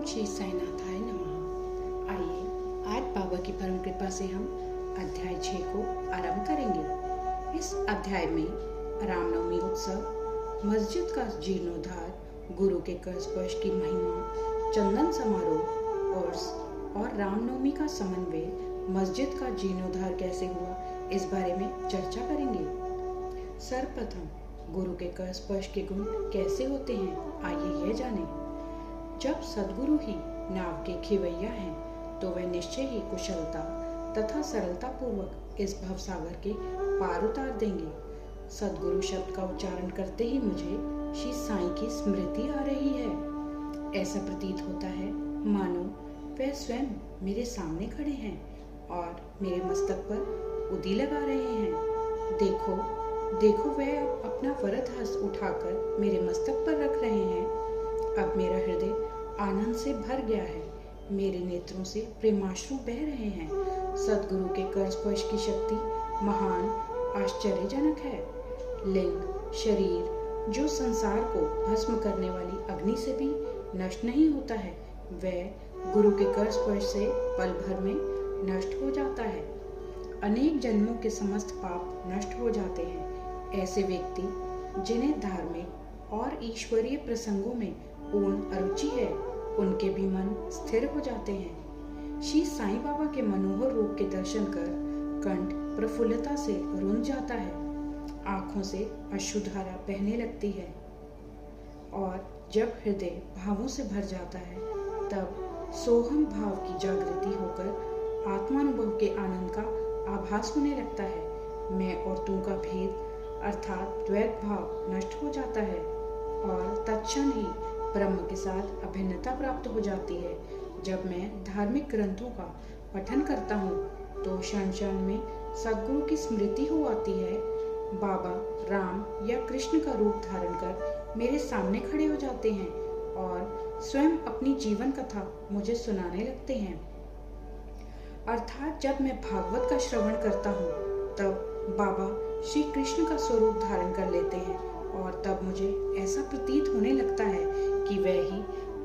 श्री साईनाथाय नमः। आइए आज बाबा की परम कृपा से हम अध्याय 6 को आरंभ करेंगे। इस अध्याय में रामनवमी उत्सव, मस्जिद का जीर्णोद्धार, गुरु के कर स्पर्श की महिमा, चंदन समारोह और रामनवमी का समन्वय, मस्जिद का जीर्णोद्धार कैसे हुआ, इस बारे में चर्चा करेंगे। सर्वप्रथम गुरु के कर स्पर्श के गुण कैसे होते हैं, आइए यह जानें। जब सद्गुरु ही नाव के खिवैया हैं, तो वह निश्चय ही कुशलता तथा सरलता पूर्वक इस भवसागर के पार उतार देंगे। सद्गुरु शब्द का उच्चारण करते ही मुझे श्री साईं की स्मृति आ रही है। ऐसा प्रतीत होता है मानो वह स्वयं मेरे सामने खड़े हैं और मेरे मस्तक पर उदी लगा रहे हैं। देखो वह अपना वरद हस्त उठाकर मेरे मस्तक पर रख रहे हैं। अब मेरा हृदय आनंद से भर गया है, मेरे नेत्रों से प्रेमाश्रु बह रहे हैं। सद्गुरु के कर स्पर्श की शक्ति महान आश्चर्यजनक है। लिंग शरीर जो संसार को भस्म करने वाली अग्नि से भी नष्ट नहीं होता है, वह गुरु के कर स्पर्श से पल भर में नष्ट हो जाता है। अनेक जन्मों के समस्त पाप नष्ट हो जाते हैं। ऐसे व्यक्ति जिन्हें धार्मिक और ईश्वरीय प्रसंगों में पूर्ण अरुचि है, उनके भी मन स्थिर हो जाते हैं। श्री साईं बाबा के मनोहर रूप के दर्शन कर कंठ प्रफुल्लता से रुंध जाता है, आंखों से अश्रुधारा बहने लगती है और जब हृदय भावों से भर जाता है, तब सोहम भाव की जागृति होकर आत्मानुभव के आनंद का आभास होने लगता है। मैं और तू का भेद अर्थात द्वैत भाव नष्ट हो जाता है और तत्क्षण ही ब्रह्म के साथ अभिन्नता प्राप्त हो जाती है। जब मैं धार्मिक ग्रंथों का पठन करता हूँ, तो क्षण क्षण में सद्गुरु की स्मृति हो आती है। बाबा राम या कृष्ण का रूप धारण कर मेरे सामने खड़े हो जाते हैं और स्वयं अपनी जीवन कथा मुझे सुनाने लगते हैं। अर्थात जब मैं भागवत का श्रवण करता हूँ, तब बाबा श्री कृष्ण का स्वरूप धारण कर लेते हैं और तब मुझे ऐसा प्रतीत होने लगता है कि वह ही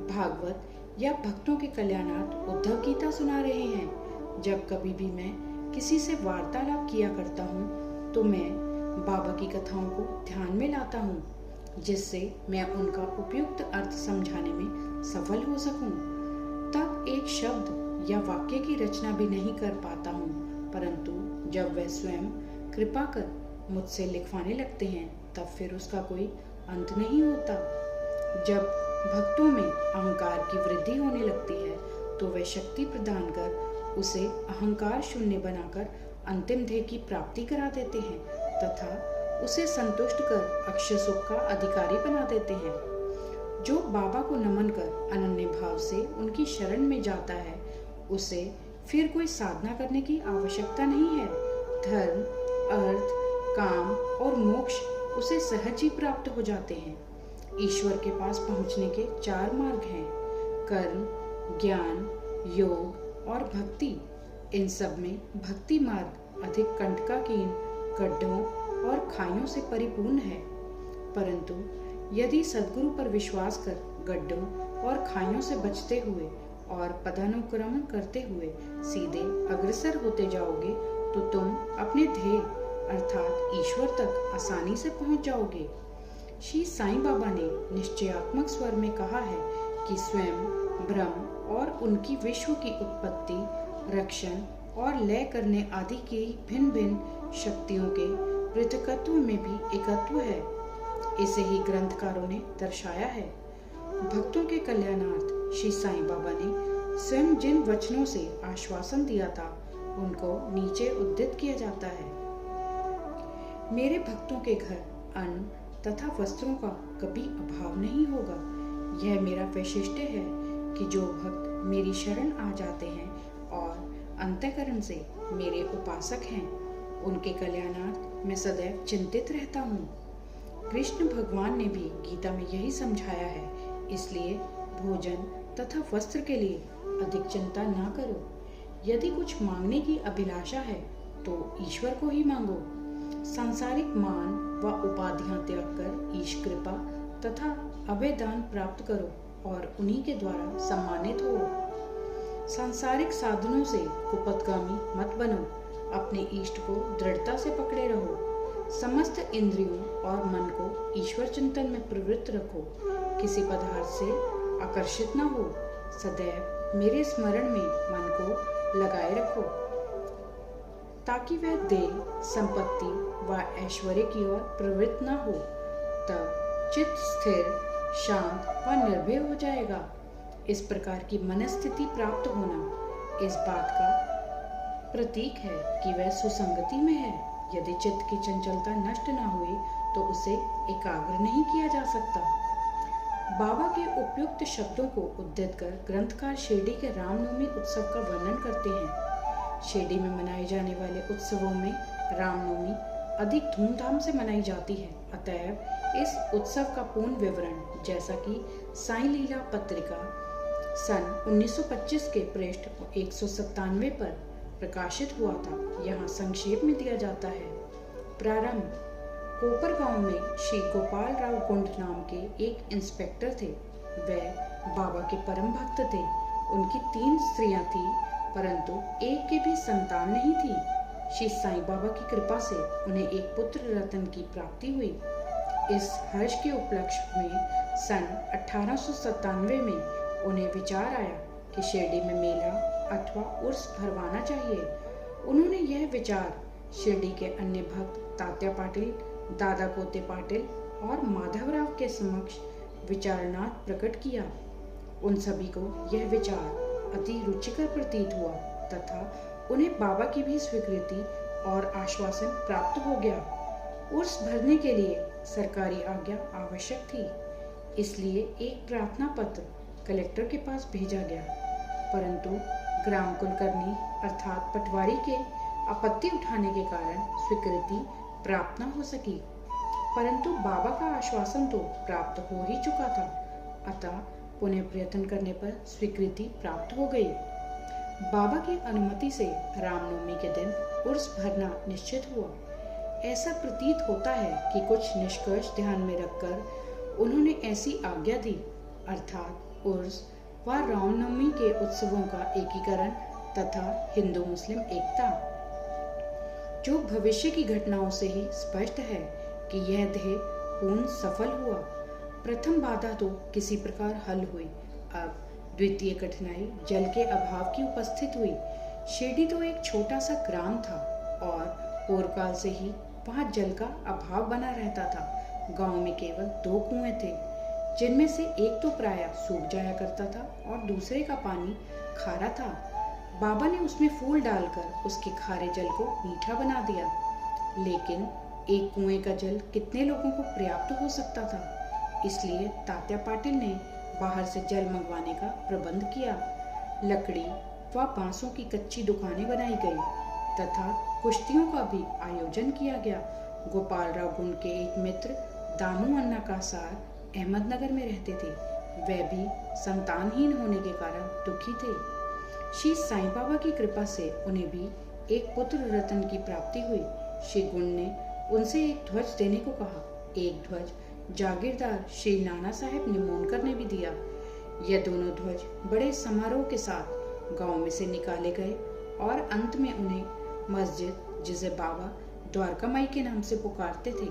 भागवत या भक्तों के कल्याणार्थ उद्धव गीता सुना रहे हैं। जब कभी भी मैं किसी से वार्तालाप किया करता हूँ, तो मैं बाबा की कथाओं को ध्यान में लाता हूँ, जिससे मैं उनका उपयुक्त अर्थ समझाने में सफल हो सकूं। तब एक शब्द या वाक्य की रचना भी नहीं कर पाता हूँ, परंतु जब वह स्वयं कृपा कर मुझसे लिखवाने लगते हैं, तब फिर उसका कोई अंत नहीं होता। जब भक्तों में अहंकार की वृद्धि होने लगती है, तो वह शक्ति प्रदान कर उसे अहंकार शून्य बनाकर अंतिम ध्येय की प्राप्ति करा देते हैं तथा उसे संतुष्ट कर अक्षय सुख का अधिकारी बना देते हैं। जो बाबा को नमन कर अनन्य भाव से उनकी शरण में जाता है, उसे फिर कोई साधना करने की आवश्यकता नहीं है। धर्म, अर्थ, काम और मोक्ष उसे सहज ही प्राप्त हो जाते हैं। ईश्वर के पास पहुंचने के 4 मार्ग हैं: कर्म, ज्ञान, योग और भक्ति। इन सब में भक्ति मार्ग अधिक कंटकाकीर्ण, गड्ढों और खाइयों से परिपूर्ण है, परंतु यदि सद्गुरु पर विश्वास कर गड्ढों और खाइयों से बचते हुए और पदानुक्रमण करते हुए सीधे अग्रसर होते जाओगे, तो तुम अपने ध्येय अर्थात ईश्वर तक आसानी से पहुंच जाओगे। श्री साईं बाबा ने निश्चयात्मक स्वर में कहा है कि स्वयं ब्रह्म और उनकी विश्व की उत्पत्ति, रक्षण और लय करने आदि की भिन्न भिन्न शक्तियों के पृथकत्व में भी एकत्व है। इसे ही ग्रंथकारों ने दर्शाया है। भक्तों के कल्याणार्थ श्री साईं बाबा ने स्वयं जिन वचनों से आश्वासन दिया था, उनको नीचे उद्धृत किया जाता है। मेरे भक्तों के घर अन्न तथा वस्त्रों का कभी अभाव नहीं होगा। यह मेरा वैशिष्ट्य है कि जो भक्त मेरी शरण आ जाते हैं और अंतःकरण से मेरे उपासक हैं, उनके कल्याणार्थ मैं सदैव चिंतित रहता हूँ। कृष्ण भगवान ने भी गीता में यही समझाया है, इसलिए भोजन तथा वस्त्र के लिए अधिक चिंता ना करो। यदि कुछ मांगने की अभिलाषा है, तो ईश्वर को ही मांगो। सांसारिक मान व उपाधियां त्याग कर ईश कृपा तथा अभय दान प्राप्त करो। और उन्हीं के द्वारा सम्मानित हो। सांसारिक साधनों से कुपथगामी मत बनो, अपने इष्ट को दृढ़ता से पकड़े रहो। समस्त इंद्रियों और मन को ईश्वर चिंतन में प्रवृत्त रखो। किसी पदार्थ से आकर्षित न हो। सदैव मेरे स्मरण में मन को लगाए रखो, ताकि वह देह, संपत्ति व ऐश्वर्य की ओर प्रवृत्त न हो। तब चित्त स्थिर, शांत व निर्भय हो जाएगा। इस प्रकार की मनस्थिति प्राप्त होना इस बात का प्रतीक है कि वह सुसंगति में है। यदि चित्त की चंचलता नष्ट न हुई तो उसे एकाग्र नहीं किया जा सकता। बाबा के उपयुक्त शब्दों को उद्धृत कर ग्रंथकार शिरडी के रामनवमी उत्सव का वर्णन करते हैं। शिरडी में मनाए जाने वाले उत्सवों में रामनवमी अधिक धूमधाम से मनाई जाती है। अतएव इस उत्सव का पूर्ण विवरण, जैसा कि साईं लीला पत्रिका सन 1925 के पृष्ठ 197 पर प्रकाशित हुआ था, यहाँ संक्षेप में दिया जाता है। प्रारंभ। कोपर गांव में श्री गोपाल राव गुंड नाम के एक इंस्पेक्टर थे। वह बाबा के परम भक्त थे। उनकी 3 स्त्रियां थीं, परंतु एक की भी संतान नहीं थी। श्री साईं बाबा की कृपा से उन्हें एक पुत्र रत्न की प्राप्ति हुई। इस हर्ष के उपलक्ष्य में सन 1897 में उन्हें विचार आया कि शिरडी में मेला अथवा उर्स भरवाना चाहिए। उन्होंने यह विचार शिरडी के अन्य भक्त तात्या पाटिल, दादा कोते पाटिल और माधवराव के समक्ष विचारणार्थ प्रकट किया। उन सभी को यह विचार अति रुचिकर प्रतीत हुआ तथा उन्हें बाबा की भी स्वीकृति और आश्वासन प्राप्त हो गया। उर्स भरने के लिए सरकारी आज्ञा आवश्यक थी, इसलिए एक प्रार्थना पत्र कलेक्टर के पास भेजा गया, परंतु ग्राम कुलकर्णी अर्थात पटवारी के आपत्ति उठाने के कारण स्वीकृति प्राप्त न हो सकी। परंतु बाबा का आश्वासन तो प्राप्त हो ही चुका था, अतः पुनः प्रयत्न करने पर स्वीकृति प्राप्त हो गई। बाबा की अनुमति से रामनवमी के दिन उर्स भरना निश्चित हुआ। ऐसा प्रतीत होता है कि कुछ निष्कर्ष ध्यान में रखकर उन्होंने ऐसी आज्ञा दी, अर्थात उर्स व रामनवमी के उत्सवों का एकीकरण तथा हिंदू मुस्लिम एकता, जो भविष्य की घटनाओं से ही स्पष्ट है कि यह ध्येय पूर्ण सफल हुआ। प्रथम बाधा तो किसी प्रकार हल हुई। अब द्वितीय कठिनाई जल के अभाव की उपस्थित हुई। शिरडी तो एक छोटा सा ग्राम था और पूर्व काल से ही वहाँ जल का अभाव बना रहता था। गांव में केवल 2 कुएं थे, जिनमें से एक तो प्रायः सूख जाया करता था और दूसरे का पानी खारा था। बाबा ने उसमें फूल डालकर उसके खारे जल को मीठा बना दिया, लेकिन एक कुएं का जल कितने लोगों को पर्याप्त हो सकता था। इसलिए तात्या पाटिल ने बाहर से जल मंगवाने का प्रबंध किया। लकड़ी व बांसों की कच्ची दुकानें बनाई गई तथा कुश्तियों का भी आयोजन किया गया। गोपाल राव गुंड के एक मित्र दानू अन्ना का सार अहमदनगर में रहते थे। वह भी संतानहीन होने के कारण दुखी थे। श्री साईं बाबा की कृपा से उन्हें भी एक पुत्र रत्न की प्राप्ति हुई। श्री गुंड ने उनसे एक ध्वज देने को कहा। एक ध्वज जागीरदार श्री नाना साहेब निमोनकर ने भी दिया। यह दोनों ध्वज बड़े समारोह के साथ गांव में से निकाले गए और अंत में उन्हें मस्जिद, जिसे बाबा द्वारका माई के नाम से पुकारते थे,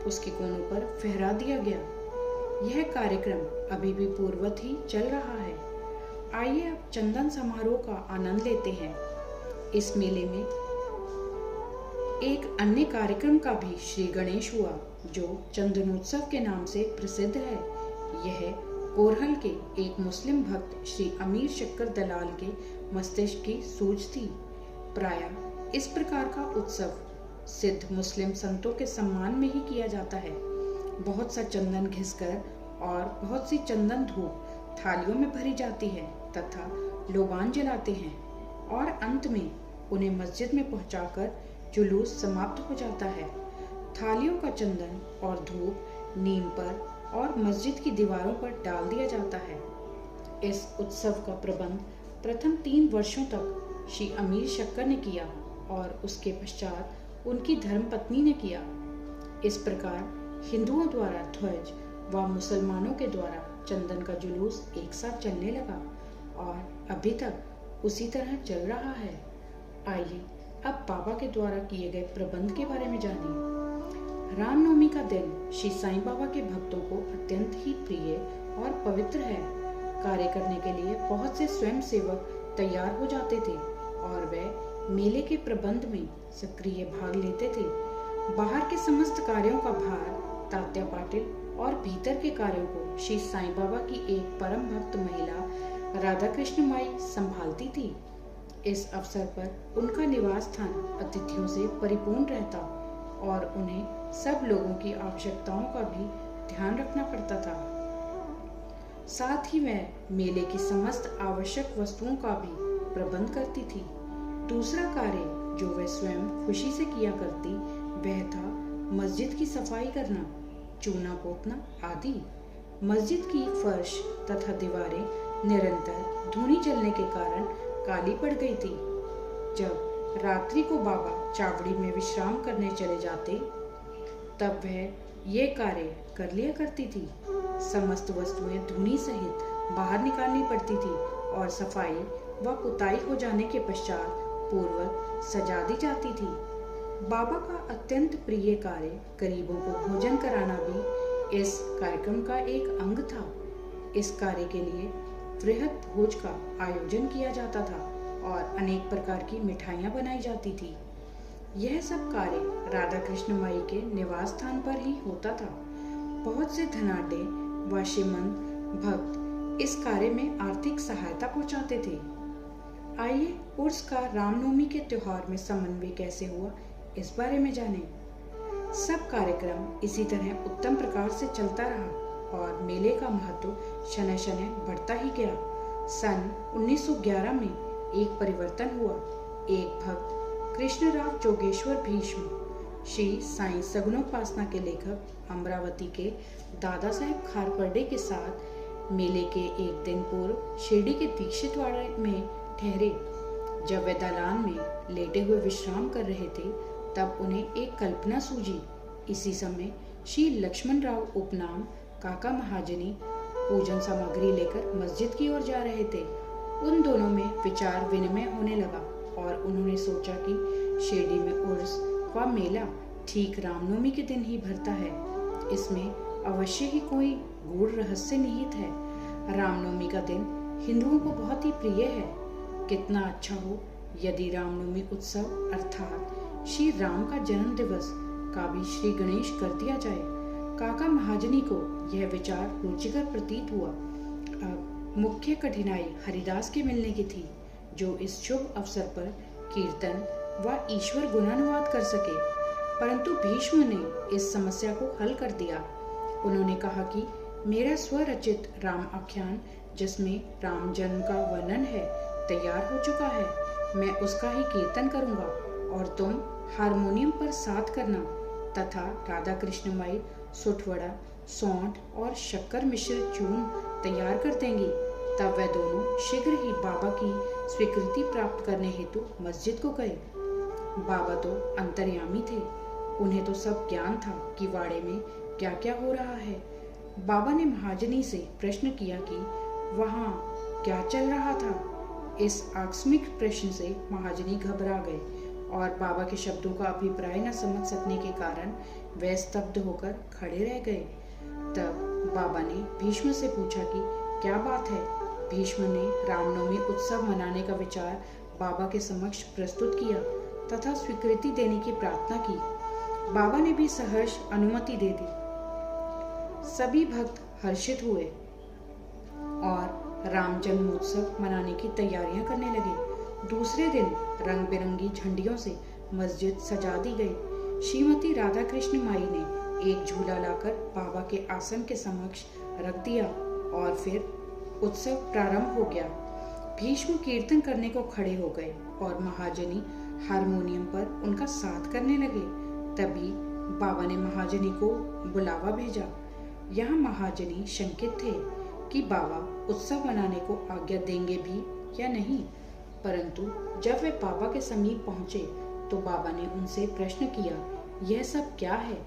उसके कोनों पर फहरा दिया गया। यह कार्यक्रम अभी भी पूर्ववत ही चल रहा है। आइए अब चंदन समारोह का आनंद लेते हैं। इस मेले में एक अन्य कार्यक्रम का भी श्री गणेश हुआ, जो चंदनोत्सव के नाम से प्रसिद्ध है। यह कोरहल के एक मुस्लिम भक्त श्री अमीर शक्कर दलाल के मस्तिष्क की सूझ थी। प्रायः इस प्रकार का उत्सव सिद्ध मुस्लिम संतों के सम्मान में ही किया जाता है। बहुत सा चंदन घिसकर और बहुत सी चंदन धूप थालियों में भरी जाती है तथा लोबान जलाते हैं और अंत में उन्हें मस्जिद में पहुंचाकर जुलूस समाप्त हो जाता है। थालियों का चंदन और धूप नीम पर और मस्जिद की दीवारों पर डाल दिया जाता है। इस उत्सव का प्रबंध प्रथम 3 वर्षों तक श्री अमीर शक्कर ने किया और उसके पश्चात उनकी धर्मपत्नी ने किया। इस प्रकार हिंदुओं द्वारा ध्वज व मुसलमानों के द्वारा चंदन का जुलूस एक साथ चलने लगा और अभी तक उसी तरह चल रहा है। आइए अब बाबा के द्वारा किए गए प्रबंध के बारे में जानिए। रामनवमी का दिन श्री साईं बाबा के भक्तों को अत्यंत ही प्रिय और पवित्र है। कार्य करने के लिए बहुत से स्वयं सेवक तैयार हो जाते थे और वे मेले के प्रबंध में सक्रिय भाग लेते थे। बाहर के समस्त कार्यों का भार तात्या पाटिल और भीतर के कार्यों को श्री साईं बाबा की एक परम भक्त महिला राधा कृष्ण माई संभालती थी। इस अवसर पर उनका निवास स्थान अतिथियों से परिपूर्ण रहता और उन्हें सब लोगों की आवश्यकताओं का भी ध्यान रखना पड़ता था। साथ ही वह मेले की समस्त आवश्यक वस्तुओं का भी प्रबंध करती थी। दूसरा कार्य जो वह स्वयं खुशी से किया करती वह था मस्जिद की सफाई करना, चूना पोतना आदि। मस्जिद की फर्श तथा दीवारें निरंतर धूनी जलने के कारण काली पड़ गई थी। जब रात्रि को बाबा चावड़ी में विश्राम करने चले जाते तब वह ये कार्य कर लिया करती थी। समस्त वस्तुएं धूनी सहित बाहर निकालनी पड़ती थी और सफाई व पुताई हो जाने के पश्चात पूर्वक सजा दी जाती थी। बाबा का अत्यंत प्रिय कार्य गरीबों को भोजन कराना भी इस कार्यक्रम का एक अंग था। इस कार्य के लिए वृहद भोज का आयोजन किया जाता था और अनेक प्रकार की मिठाइयाँ बनाई जाती थी। यह सब कार्य राधा कृष्ण माई के निवास स्थान पर ही होता था। बहुत से धनाढ्य व श्रीमंत भक्त इस कार्य में आर्थिक सहायता पहुंचाते थे। आइए उर्स का रामनवमी के त्योहार में समन्वय कैसे हुआ इस बारे में जानें। सब कार्यक्रम इसी तरह उत्तम प्रकार से चलता रहा और मेले का महत्व शनय शनय बढ़ता ही गया। सन 1911 में एक परिवर्तन हुआ। एक भक्त कृष्णराव जोगेश्वर भीष्म श्री साईं सगुनोपासना के लेखक अमरावती के दादा साहेब खारपर्डे के साथ मेले के एक दिन पूर्व शिरडी के दीक्षितवाड़ा में ठहरे। जब वे दालान में लेटे हुए विश्राम कर रहे थे तब उन्हें एक कल्पना सूझी। इसी समय श्री लक्ष्मण राव उपनाम काका महाजनी पूजन सामग्री लेकर मस्जिद की ओर जा रहे थे। उन दोनों में विचार विनिमय होने लगा और उन्होंने सोचा कि शिरडी में उर्स व मेला ठीक रामनवमी के दिन ही भरता है। इसमें अवश्य ही कोई गूढ़ रहस्य निहित है। रामनवमी का दिन हिंदुओं को बहुत ही प्रिय है। कितना अच्छा हो यदि रामनवमी उत्सव अर्थात श्री राम का जन्म दिवस का भी श्री गणेश कर दिया जाए। काका महाजनी को यह विचार रुचिकर प्रतीत हुआ। अब मुख्य कठिनाई हरिदास के मिलने की थी जो इस शुभ अवसर पर कीर्तन व ईश्वर गुणानुवाद कर सके, परंतु भीष्म ने इस समस्या को हल कर दिया। उन्होंने कहा कि मेरा स्वरचित राम आख्यान जिसमें राम जन्म का वर्णन है तैयार हो चुका है। मैं उसका ही कीर्तन करूंगा और तुम हारमोनियम पर साथ करना तथा राधा कृष्ण माई सुठवड़ा, सौंठ और शक्कर मिश्रित चूर्ण तैयार कर देंगी। तब वह दोनों शीघ्र ही बाबा की स्वीकृति प्राप्त करने हेतु मस्जिद को गए। बाबा तो अंतर्यामी थे, उन्हें तो सब ज्ञान था कि वाड़े में क्या क्या हो रहा है। बाबा ने महाजनी से प्रश्न किया कि वहाँ क्या चल रहा था। इस आकस्मिक प्रश्न से महाजनी घबरा गए और बाबा के शब्दों का अभिप्राय न समझ सकने के कारण वे स्तब्ध होकर खड़े रह गए। तब बाबा ने भीष्म से पूछा कि क्या बात है। भीष्म ने रामनवमी उत्सव मनाने का विचार बाबा के समक्ष प्रस्तुत किया तथा स्वीकृति देने की प्रार्थना की। बाबा ने भी सहर्ष अनुमति दे दी। सभी भक्त हर्षित हुए और राम जन्मोत्सव मनाने की तैयारियां करने लगे। दूसरे दिन रंग बिरंगी झंडियों से मस्जिद सजा दी गई। श्रीमती राधा कृष्ण माई ने एक झूला लाकर बाबा के आसन के समक्ष रख दिया और फिर उत्सव प्रारंभ हो गया। भीष्म कीर्तन करने को खड़े हो गए और महाजनी हारमोनियम पर उनका साथ करने लगे। तभी बाबा ने महाजनी को बुलावा भेजा। यहाँ महाजनी शंकित थे कि बाबा उत्सव मनाने को आज्ञा देंगे भी या नहीं, परंतु जब वे बाबा के समीप पहुंचे तो बाबा ने उनसे प्रश्न किया, यह सब क्या है,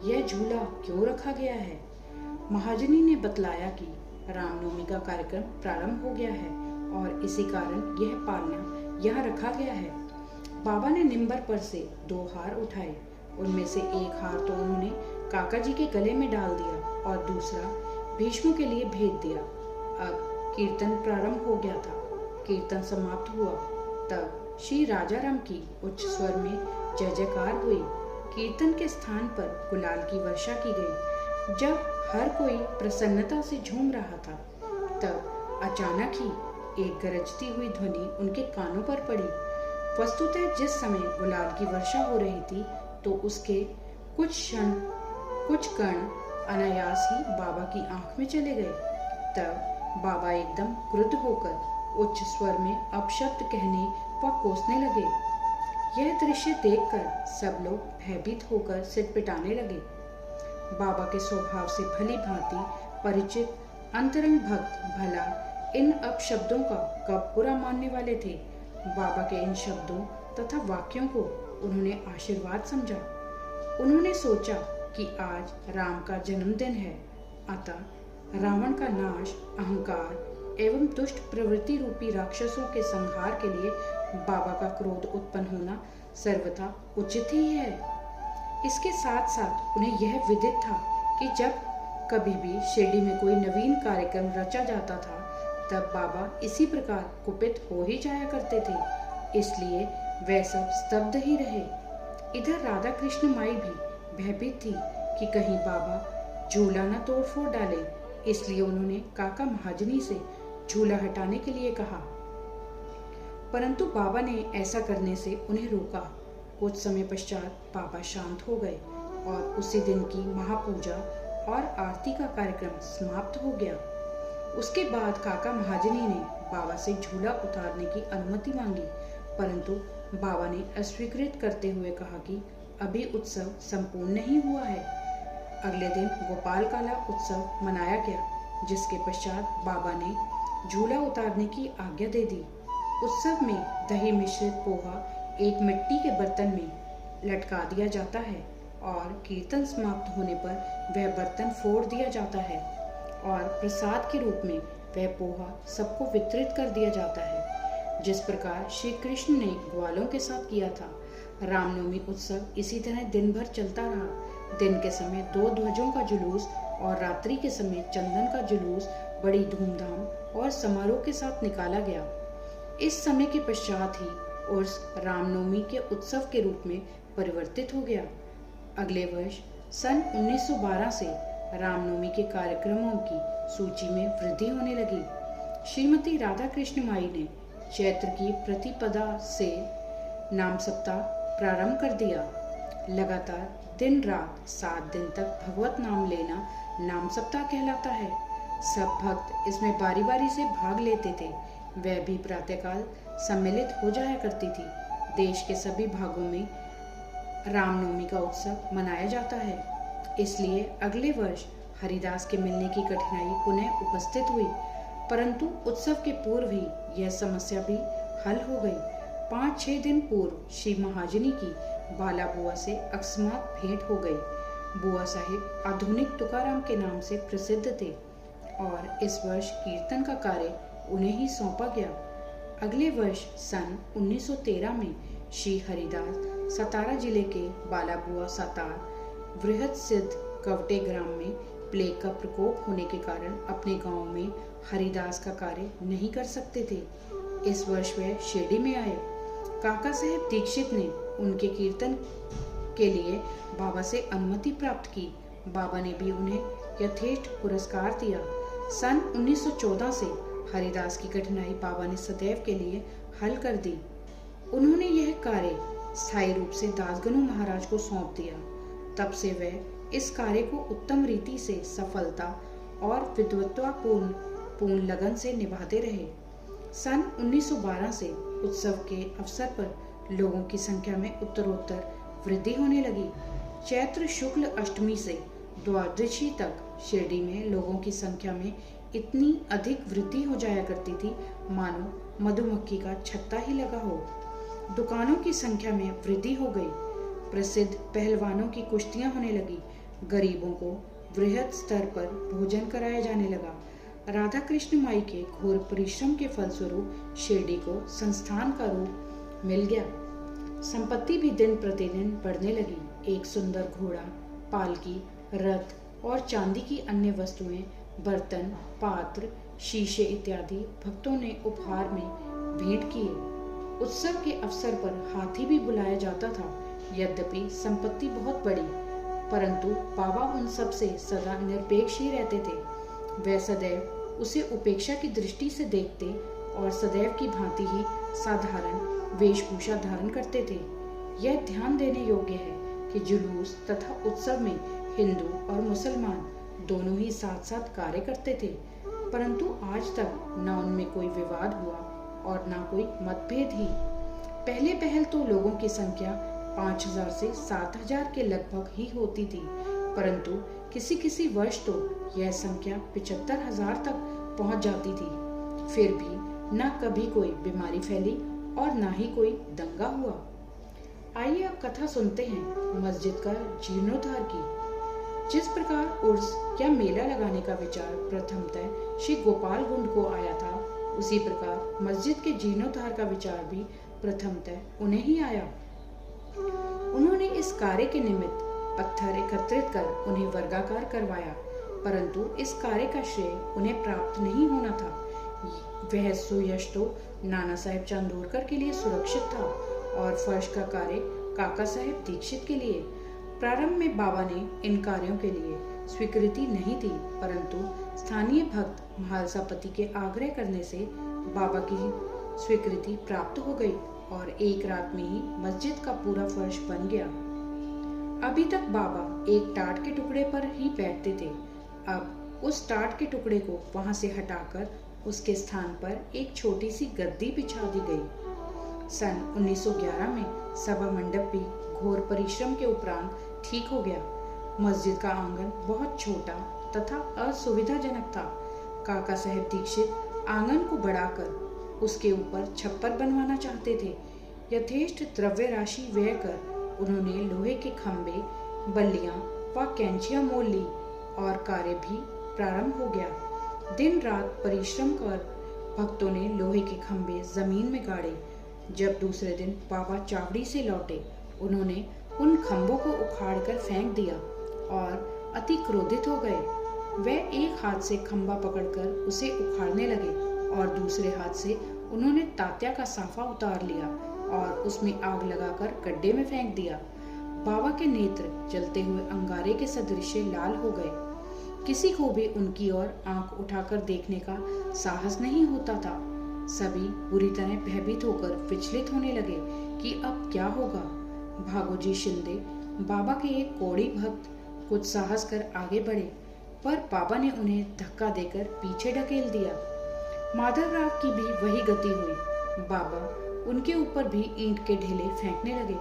यह झूला क्यों रखा गया है। महाजनी ने बतलाया कि रामनवमी का कार्यक्रम प्रारंभ हो गया है और इसी कारण यह पालना यहाँ रखा गया है। बाबा ने निम्बर पर से 2 हार उठाए। उनमें से एक हार तो उन्होंने काका जी के गले में डाल दिया और दूसरा भीष्म के लिए भेज दिया। अब कीर्तन प्रारंभ हो गया था। कीर्तन समाप्त हुआ तब श्री राजाराम की उच्च स्वर में जय जयकार हुई। कीर्तन के स्थान पर गुलाल की वर्षा की गई। जब हर कोई प्रसन्नता से झूम रहा था तब अचानक ही एक गरजती हुई ध्वनि उनके कानों पर पड़ी। वस्तुतः जिस समय गुलाल की वर्षा हो रही थी तो उसके कुछ कण अनायास ही बाबा की आंख में चले गए। तब बाबा एकदम क्रुद्ध होकर उच्च स्वर में अपशब्द कहने व कोसने लगे। यह दृश्य देखकर सब लोग भयभीत होकर सिर पिटाने लगे। बाबा के स्वभाव से भली भांति परिचित अंतरंग भक्त भला इन अपशब्दों का कब बुरा मानने वाले थे। बाबा के इन शब्दों तथा वाक्यों को उन्होंने आशीर्वाद समझा। उन्होंने सोचा कि आज राम का जन्मदिन है, अतः रावण का नाश, अहंकार एवं दुष्ट प्रवृत्ति रूपी राक्षसों के संहार के लिए बाबा का क्रोध उत्पन्न होना सर्वथा उचित ही है। इसके साथ साथ उन्हें यह विदित था कि जब कभी भी शिरडी में कोई नवीन कार्यक्रम रचा जाता था तब बाबा इसी प्रकार कुपित हो ही जाया करते थे, इसलिए वह सब स्तब्ध ही रहे। इधर राधा कृष्ण माई भी भयभीत थी कि कहीं बाबा झूला न तोड़ फोड़ डाले, इसलिए उन्होंने काका महाजनी से झूला हटाने के लिए कहा, परंतु बाबा ने ऐसा करने से उन्हें रोका। कुछ समय पश्चात बाबा शांत हो गए और उसी दिन की महापूजा और आरती का कार्यक्रम समाप्त हो गया। उसके बाद काका महाजनी ने बाबा से झूला उतारने की अनुमति मांगी, परंतु बाबा ने अस्वीकृत करते हुए कहा कि अभी उत्सव संपूर्ण नहीं हुआ है। अगले दिन गोपाल काला उत्सव मनाया गया, जिसके पश्चात बाबा ने झूला उतारने की आज्ञा दे दी। उत्सव में दही मिश्रित पोहा एक मिट्टी के बर्तन में लटका दिया जाता है और कीर्तन समाप्त होने पर वह बर्तन फोड़ दिया जाता है और प्रसाद के रूप में वह पोहा सबको वितरित कर दिया जाता है, जिस प्रकार श्री कृष्ण ने ग्वालों के साथ किया था। रामनवमी उत्सव इसी तरह दिन भर चलता रहा। दिन के समय 2 ध्वजों का जुलूस और रात्रि के समय चंदन का जुलूस बड़ी धूमधाम और समारोह के साथ निकाला गया। इस समय के पश्चात ही उर्स रामनवमी के उत्सव के रूप में परिवर्तित हो गया। अगले वर्ष सन 1912 से रामनवमी के कार्यक्रमों की सूची में वृद्धि होने लगी। श्रीमती राधा कृष्ण माई ने चैत्र की प्रतिपदा से नाम सप्ताह प्रारंभ कर दिया। लगातार दिन रात 7 दिन तक भगवत नाम लेना नाम सप्ताह कहलाता है। सब भक्त इसमें बारी बारी से भाग लेते थे। वह भी प्रातःकाल सम्मिलित हो जाया करती थी। देश के सभी भागों में रामनवमी का उत्सव मनाया जाता है, इसलिए अगले वर्ष हरिदास के मिलने की कठिनाई पुनः उपस्थित हुई, परंतु उत्सव के पूर्व ही यह समस्या भी हल हो गई। 5-6 दिन पूर्व श्री महाजनी की बाला बुआ से अकस्मात भेंट हो गई। बुआ साहिब आधुनिक तुकाराम के नाम से प्रसिद्ध थे और इस वर्ष कीर्तन का कार्य उन्हें ही सौंपा गया। अगले वर्ष सन 1913 में श्री हरिदास सतारा जिले के बालाबुआ सातार वृहद सिद्ध कवटे ग्राम में प्लेग का प्रकोप होने के कारण अपने गांव में हरिदास का कार्य नहीं कर सकते थे। इस वर्ष वह शिरडी में आए। काका साहेब दीक्षित ने उनके कीर्तन के लिए बाबा से अनुमति प्राप्त की। बाबा ने भी उन्हें यथेष्ट पुरस्कार दिया। सन 1914 से हरिदास की कठिनाई बाबा ने सदैव के लिए हल कर दी। उन्होंने यह कार्य स्थायी रूप से दासगनु महाराज को सौंप दिया। तब से वह इस कार्य को उत्तम रीति से सफलता और विद्वत्तापूर्ण लगन से निभाते रहे। सन 1912 से उत्सव के अवसर पर लोगों की संख्या में उत्तरोत्तर वृद्धि होने लगी। चैत्र शुक्ल अष्टमी से द्वादशी तक शिरडी में लोगों की संख्या में इतनी अधिक वृद्धि हो जाया करती थी मानो मधुमक्खी का छत्ता ही लगा हो। दुकानों की संख्या में वृद्धि हो गई। प्रसिद्ध पहलवानों की कुश्तियां होने लगी। गरीबों को वृहद स्तर पर भोजन कराया जाने लगा। राधा कृष्ण माई के घोर परिश्रम के फलस्वरूप शिरडी को संस्थान का रूप मिल गया। संपत्ति भी दिन प्रतिदिन बढ़ने लगी। एक सुंदर घोड़ा, पालकी, रथ और चांदी की अन्य वस्तुएं, बर्तन, पात्र, शीशे इत्यादि भक्तों ने उपहार में भेंट किए। उत्सव के अवसर पर हाथी भी बुलाया जाता था। यद्यपि संपत्ति बहुत बड़ी, परंतु बाबा उन सब से सदा निरपेक्ष ही रहते थे। वे सदैव उसे उपेक्षा की दृष्टि से देखते और सदैव की भांति ही साधारण वेशभूषा धारण करते थे। यह ध्यान देने योग्य है कि जुलूस तथा उत्सव में हिंदू और मुसलमान दोनों ही साथ साथ कार्य करते थे, परंतु आज तक न उनमें कोई विवाद हुआ और न कोई मतभेद ही। पहले पहल तो लोगों की संख्या 5000 से 7000 के लगभग ही होती थी, परंतु किसी किसी वर्ष तो यह संख्या 75,000 तक पहुंच जाती थी। फिर भी न कभी कोई बीमारी फैली और न ही कोई दंगा हुआ। आइए अब कथा सुनते हैं मस्जिद का जीर्णोद्धार की। जिस प्रकार उर्स या मेला लगाने का विचार प्रथमतः श्री गोपाल गुंड को आया था, उसी प्रकार मस्जिद के जीर्णोद्धार का विचार भी प्रथमतः उन्हें ही आया। उन्होंने इस कार्य के निमित्त पत्थर एकत्रित कर उन्हें वर्गाकार करवाया, परंतु इस कार्य का श्रेय उन्हें प्राप्त नहीं होना था। वह सुयश तो नाना साहेब चांदोरकर के लिए सुरक्षित था और फर्श का कार्य काका साहेब दीक्षित के लिए। प्रारंभ में बाबा ने इन कार्यों के लिए स्वीकृति नहीं दी, परंतु स्थानीय भक्त महालसापति के आग्रह करने से बाबा की स्वीकृति प्राप्त हो गई और एक रात में ही मस्जिद का पूरा फर्श बन गया। अभी तक बाबा एक टाट के टुकड़े पर ही बैठते थे। अब उस टाट के टुकड़े को वहां से हटाकर उसके स्थान पर एक छोटी सी गद्दी बिछा दी गई। सन 1911 में सभा मंडप भी घोर परिश्रम के उपरांत ठीक हो गया। मस्जिद का आंगन बहुत छोटा तथा असुविधाजनक था। काका साहेब दीक्षित आंगन को बढ़ाकर उसके ऊपर छप्पर बनवाना चाहते थे। यथेष्ट द्रव्य राशि व्यय कर उन्होंने लोहे के खंभे, बल्लियां व कैंचियां मोल ली और कार्य भी प्रारंभ हो गया। दिन रात परिश्रम कर भक्तों ने लोहे के खंभे जमीन में गाड़े। जब दूसरे दिन बाबा चावड़ी से लौटे, उन्होंने उन खंभों को उखाड़कर फेंक दिया और अति क्रोधित हो गए। वे एक हाथ से खंभा पकड़कर उसे उखाड़ने लगे और दूसरे हाथ से उन्होंने तात्या का साफा उतार लिया और उसमें आग लगाकर गड्ढे में फेंक दिया। बाबा के नेत्र जलते हुए अंगारे के सदृश लाल हो गए। किसी को भी उनकी ओर आंख उठाकर देखने का साहस नहीं होता था। सभी बुरी तरह भयभीत होकर विचलित होने लगे कि अब क्या होगा। भागोजी शिंदे, बाबा के एक कौड़ी भक्त, कुछ साहस कर आगे बढ़े, पर बाबा ने उन्हें धक्का देकर पीछे ढकेल दिया। माधवराव की भी वही गति हुई। बाबा उनके ऊपर भी ईंट के ढेले फेंकने लगे।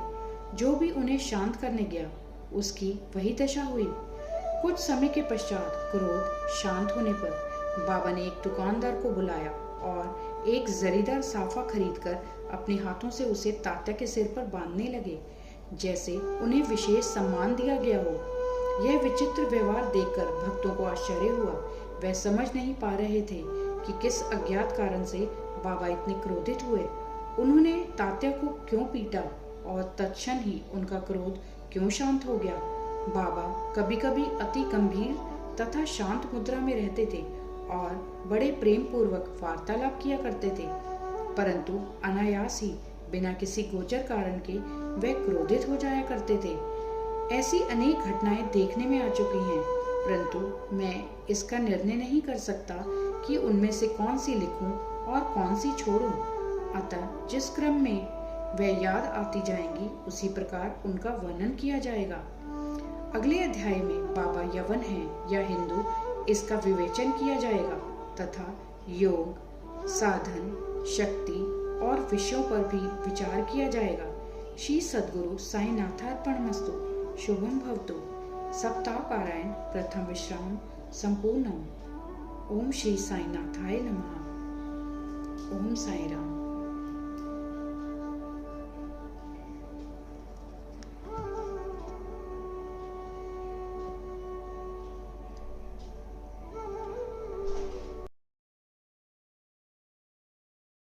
जो भी उन्हें शांत करने गया, उसकी वही दशा हुई। कुछ समय के पश्चात क्रोध शांत होने पर बाबा ने एक दुकानदार को बुलाया और एक जरीदार साफा खरीदकर अपने हाथों से उसे तात्या के सिर पर बांधने लगे, जैसे उन्हें विशेष सम्मान दिया गया हो। यह विचित्र व्यवहार देखकर भक्तों को आश्चर्य हुआ। वे समझ नहीं पा रहे थे कि किस अज्ञात कारण से बाबा इतने क्रोधित हुए। उन्होंने तात्या को क्यों पीटा और तत्क्षण ही उनका क्रोध क्यों शांत हो गया। बाबा कभी कभी अति गंभीर तथा शांत मुद्रा में रहते थे और बड़े प्रेम पूर्वक वार्तालाप किया करते थे, परंतु अनायास ही बिना किसी गोचर कारण के वे क्रोधित हो जाया करते थे। ऐसी अनेक घटनाएं देखने में आ चुकी हैं, परंतु मैं इसका निर्णय नहीं कर सकता कि उनमें से कौन सी लिखूं और कौन सी छोड़ूं। अतः जिस क्रम में वे याद आती जाएंगी, उसी प्रकार उनका वर्णन किया जाएगा। अगले अध्याय में बाबा यवन हैं या हिंदू, इसका विवेचन किया जाएगा तथा योग, साधन, शक्ति और विषयों पर भी विचार किया जाएगा। श्री सद्गुरु साईनाथार्पणमस्तु। शुभम भवतु। सप्ताह पारायण प्रथम विश्राम संपूर्णम। ओम श्री साईनाथाय नमः। ओम साई राम।